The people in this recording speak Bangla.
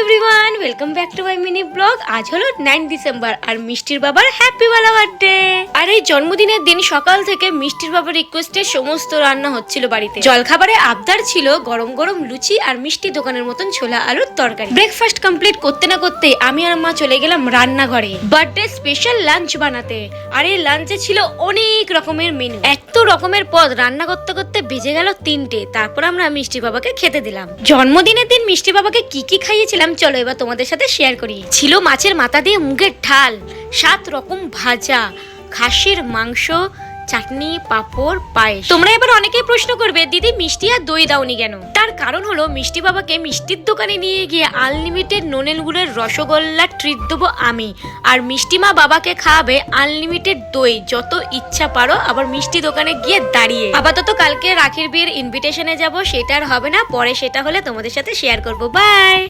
Everyone, welcome back to my mini blog. আজ হলো 9 ডিসেম্বর আর মিষ্টির বাবার হ্যাপি বেলা বার্থডে। আর এই জন্মদিনের দিন সকাল থেকে মিষ্টির বাবার রিকোয়েস্টে সমস্ত রান্না হচ্ছিল বাড়িতে। জলখাবারে আবদার ছিল গরম গরম লুচি আর মিষ্টি দোকানের মতন ছোলা আলুর তরকারি। ব্রেকফাস্ট কমপ্লিট করতে না করতে আমি আর মা চলে গেলাম রান্নাঘরে বার্থডে স্পেশাল লাঞ্চ বানাতে। আর এই লাঞ্চে ছিল অনেক রকমের মেনু, এত রকমের পদ রান্না করতে করতে বেজে গেল 3টে। তারপর আমরা মিষ্টি বাবাকে খেতে দিলাম। জন্মদিনের দিন মিষ্টি বাবাকে কি কি খাইয়েছিলাম চলো এবার তোমাদের সাথে শেয়ার করি। ছিল মাছের মাথা দিয়ে মুগের ঠাল, 7 রকম ভাজা, খাসির মাংস, চাটনি, পাঁপড়, পায়েস। তোমরা এবার অনেকেই প্রশ্ন করবে দিদি মিষ্টি আর দই দাওনি কেন? তার কারণ হলো মিষ্টি বাবাকে মিষ্টির দোকানে নিয়ে গিয়ে আনলিমিটেড নোনেল গুড়ের রসগোল্লা ট্রিট দেবো আমি, আর মিষ্টি মা বাবাকে খাওয়াবে আনলিমিটেড দই, যত ইচ্ছা পারো। আবার মিষ্টি দোকানে গিয়ে দাঁড়িয়ে। আপাতত কালকে রাখির বিয়ের ইনভিটেশনে যাব, সেটা আর হবে না, পরে সেটা হলে তোমাদের সাথে শেয়ার করবো। বাই।